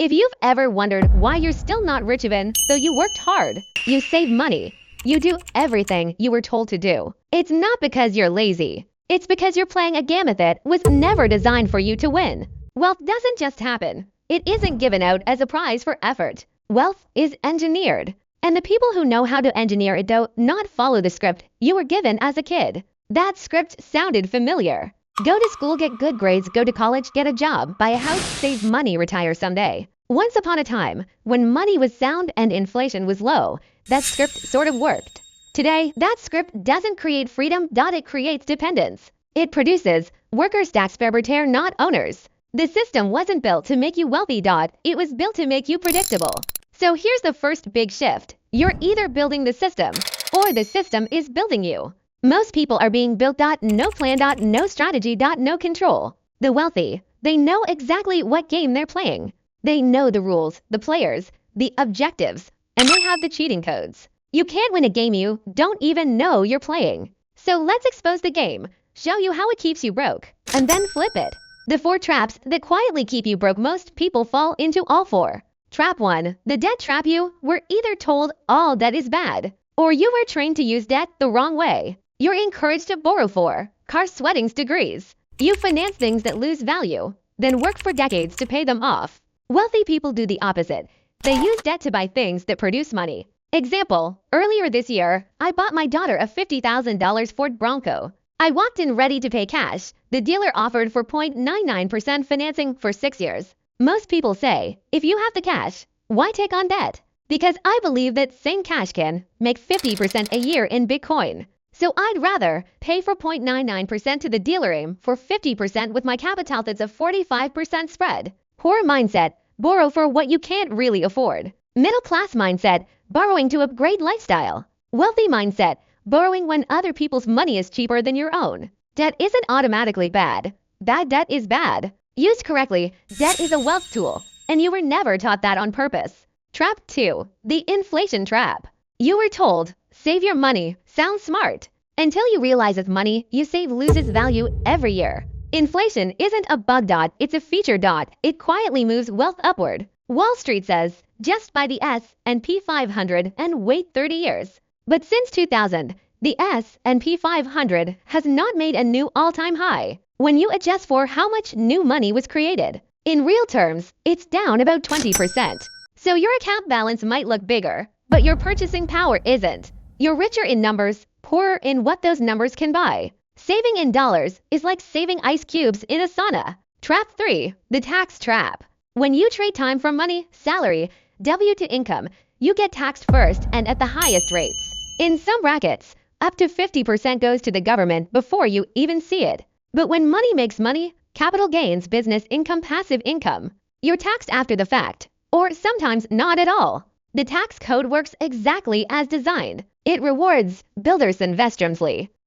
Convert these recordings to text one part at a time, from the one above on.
If you've ever wondered why you're still not rich even though you worked hard, you save money, you do everything you were told to do, it's not because you're lazy. It's because you're playing a game that was never designed for you to win. Wealth doesn't just happen. It isn't given out as a prize for effort. Wealth is engineered. And the people who know how to engineer it do not follow the script you were given as a kid. That script sounded familiar. Go to school, get good grades, go to college, get a job, buy a house, save money, retire someday. Once upon a time, when money was sound and inflation was low, that script sort of worked. Today, that script doesn't create freedom, it creates dependence. It produces workers, taxpayer, not owners. The system wasn't built to make you wealthy, it was built to make you predictable. So here's the first big shift. You're either building the system, or the system is building you. Most people are being built, no plan, no strategy, no control. The wealthy, they know exactly what game they're playing. They know the rules, the players, the objectives, and they have the cheating codes. You can't win a game you don't even know you're playing. So let's expose the game, show you how it keeps you broke, and then flip it. The 4 traps that quietly keep you broke. Most people fall into all 4. Trap 1. The debt trap. You were either told all debt is bad, or you were trained to use debt the wrong way. You're encouraged to borrow for car, weddings, degrees. You finance things that lose value, then work for decades to pay them off. Wealthy people do the opposite. They use debt to buy things that produce money. Example, earlier this year, I bought my daughter a $50,000 Ford Bronco. I walked in ready to pay cash. The dealer offered 4.99% financing for 6 years. Most people say, if you have the cash, why take on debt? Because I believe that same cash can make 50% a year in Bitcoin. So I'd rather pay 4.99% to the dealer, aim for 50% with my capital that's a 45% spread. Poor mindset, borrow for what you can't really afford. Middle class mindset, borrowing to upgrade lifestyle. Wealthy mindset, borrowing when other people's money is cheaper than your own. Debt isn't automatically bad. Bad debt is bad. Used correctly, debt is a wealth tool, and you were never taught that on purpose. Trap 2. The inflation trap. You were told, save your money, sounds smart, until you realize that money you save loses value every year. Inflation isn't a bug, it's a feature. It quietly moves wealth upward. Wall Street says, just buy the S&P 500 and wait 30 years. But since 2000, the S&P 500 has not made a new all-time high. When you adjust for how much new money was created, in real terms, it's down about 20%. So your account balance might look bigger, but your purchasing power isn't. You're richer in numbers, poorer in what those numbers can buy. Saving in dollars is like saving ice cubes in a sauna. Trap 3. The tax trap. When you trade time for money, salary, W to income, you get taxed first and at the highest rates. In some brackets, up to 50% goes to the government before you even see it. But when money makes money, capital gains, business income, passive income, you're taxed after the fact, or sometimes not at all. The tax code works exactly as designed. It rewards builders and investors.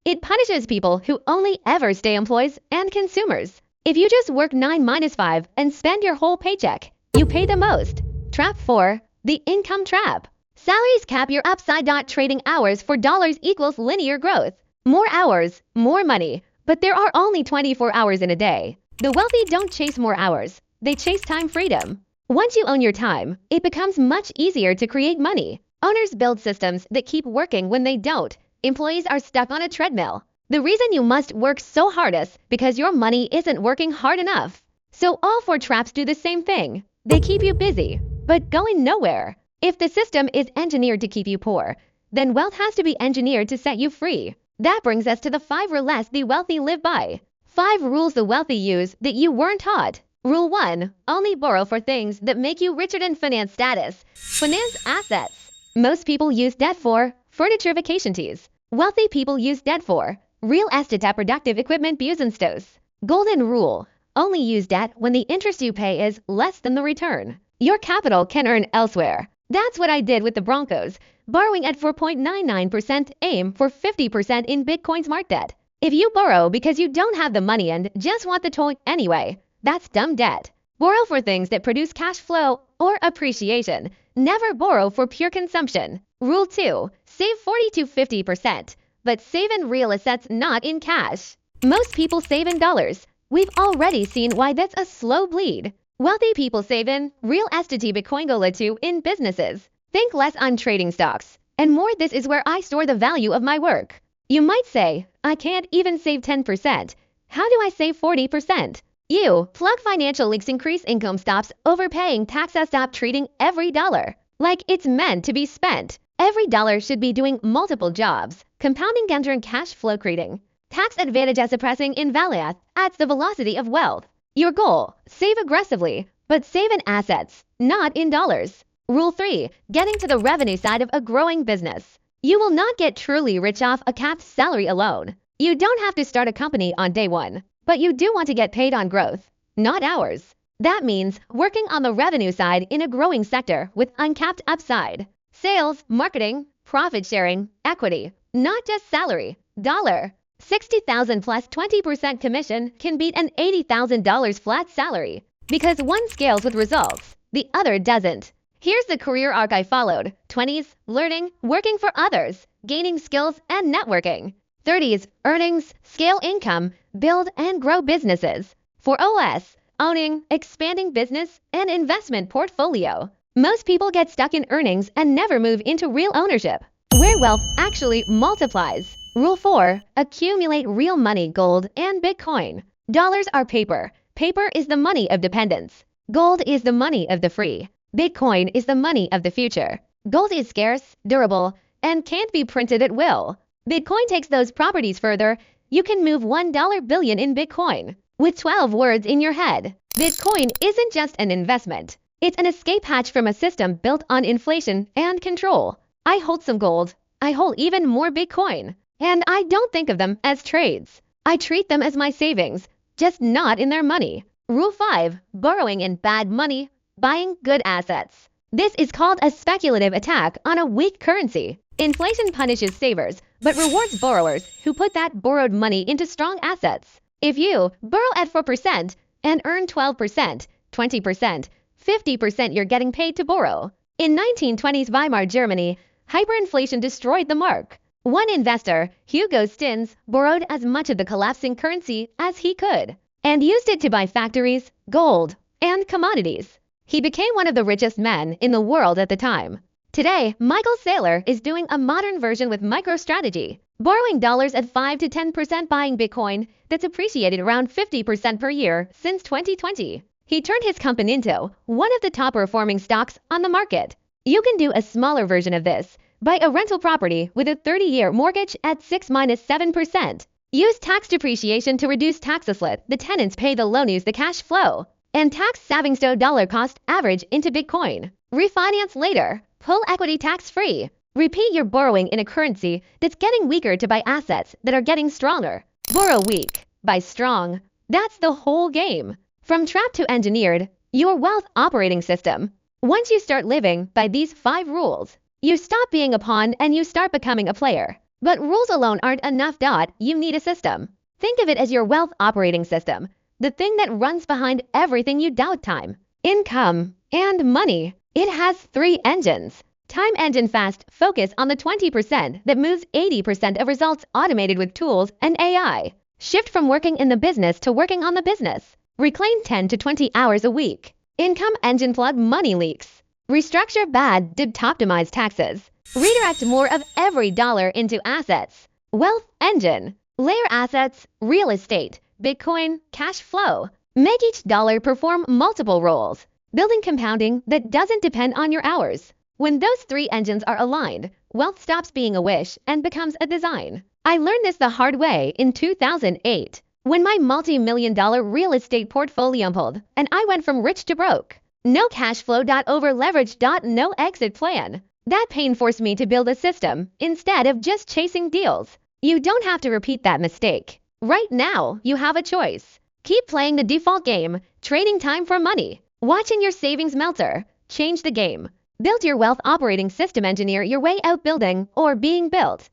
It punishes people who only ever stay employees and consumers. If you just work 9-5 and spend your whole paycheck, you pay the most. Trap 4. The income trap. Salaries cap your upside. Trading hours for dollars equals linear growth. More hours, more money. But there are only 24 hours in a day. The wealthy don't chase more hours. They chase time freedom. Once you own your time, it becomes much easier to create money. Owners build systems that keep working when they don't. Employees are stuck on a treadmill. The reason you must work so hard is because your money isn't working hard enough. So all 4 traps do the same thing. They keep you busy, but going nowhere. If the system is engineered to keep you poor, then wealth has to be engineered to set you free. That brings us to the 5 rules the wealthy live by. 5 rules the wealthy use that you weren't taught. Rule 1. Only borrow for things that make you richer than finance status. Finance assets. Most people use debt for furniture, vacation teas. Wealthy people use debt for real estate, productive equipment, businesses. Golden rule. Only use debt when the interest you pay is less than the return your capital can earn elsewhere. That's what I did with the Broncos. Borrowing at 4.99%, aim for 50% in Bitcoin smart debt. If you borrow because you don't have the money and just want the toy anyway, that's dumb debt. Borrow for things that produce cash flow or appreciation. Never borrow for pure consumption. Rule 2. Save 40 to 50%, but save in real assets, not in cash. Most people save in dollars. We've already seen why that's a slow bleed. Wealthy people save in real estate Bitcoin gola to in businesses. Think less on trading stocks and more this is where I store the value of my work. You might say, I can't even save 10%. How do I save 40%? You plug financial leaks increase income stops overpaying taxes stop treating every dollar like it's meant to be spent. Every dollar should be doing multiple jobs, compounding entering cash flow creating. Tax advantage suppressing invalid adds the velocity of wealth. Your goal, save aggressively, but save in assets, not in dollars. Rule 3, getting to the revenue side of a growing business. You will not get truly rich off a capped salary alone. You don't have to start a company on day one, but you do want to get paid on growth, not hours. That means working on the revenue side in a growing sector with uncapped upside. Sales, marketing, profit sharing, equity, not just salary, dollar. 60,000 plus 20% commission can beat an $80,000 flat salary because one scales with results, the other doesn't. Here's the career arc I followed. 20s, learning, working for others, gaining skills and networking. 30s, earnings, scale income, build and grow businesses. 40s, owning, expanding business and investment portfolio. Most people get stuck in earnings and never move into real ownership, where wealth actually multiplies. Rule 4, accumulate real money, gold and Bitcoin. Dollars are paper. Paper is the money of dependence. Gold is the money of the free. Bitcoin is the money of the future. Gold is scarce, durable, and can't be printed at will. Bitcoin takes those properties further. You can move $1 billion in Bitcoin with 12 words in your head. Bitcoin isn't just an investment. It's an escape hatch from a system built on inflation and control. I hold some gold. I hold even more Bitcoin. And I don't think of them as trades. I treat them as my savings, just not in their money. Rule 5, borrowing in bad money, buying good assets. This is called a speculative attack on a weak currency. Inflation punishes savers, but rewards borrowers who put that borrowed money into strong assets. If you borrow at 4% and earn 12%, 20%, 50% you're getting paid to borrow. In 1920s Weimar Germany, hyperinflation destroyed the mark. One investor, Hugo Stins, borrowed as much of the collapsing currency as he could and used it to buy factories, gold, and commodities. He became one of the richest men in the world at the time. Today, Michael Saylor is doing a modern version with MicroStrategy, borrowing dollars at 5 to 10% buying Bitcoin that's appreciated around 50% per year since 2020. He turned his company into one of the top performing stocks on the market. You can do a smaller version of this. Buy a rental property with a 30-year mortgage at 6-7%. Use tax depreciation to reduce tax asset. The tenants pay the loan use the cash flow. And tax savings to dollar cost average into Bitcoin. Refinance later. Pull equity tax-free. Repeat your borrowing in a currency that's getting weaker to buy assets that are getting stronger. Borrow weak. Buy strong. That's the whole game. From trapped to engineered, your wealth operating system. Once you start living by these 5 rules, you stop being a pawn and you start becoming a player. But rules alone aren't enough. You need a system. Think of it as your wealth operating system, the thing that runs behind everything you doubt: time, income, and money. It has 3 engines. Time engine: fast, focus on the 20% that moves 80% of results, automated with tools and AI. Shift from working in the business to working on the business. Reclaim 10 to 20 hours a week. Income engine: plug money leaks. Restructure bad debt, optimize taxes. Redirect more of every dollar into assets. Wealth engine: layer assets, real estate, Bitcoin, cash flow. Make each dollar perform multiple roles, building compounding that doesn't depend on your hours. When those 3 engines are aligned, wealth stops being a wish and becomes a design. I learned this the hard way in 2008, when my multi-million-dollar real estate portfolio pulled and I went from rich to broke. No cash flow, over leverage, no exit plan. That pain forced me to build a system instead of just chasing deals. You don't have to repeat that mistake. Right now, you have a choice. Keep playing the default game, trading time for money, watching your savings melter. Change the game. Build your wealth operating system, engineer your way out building or being built.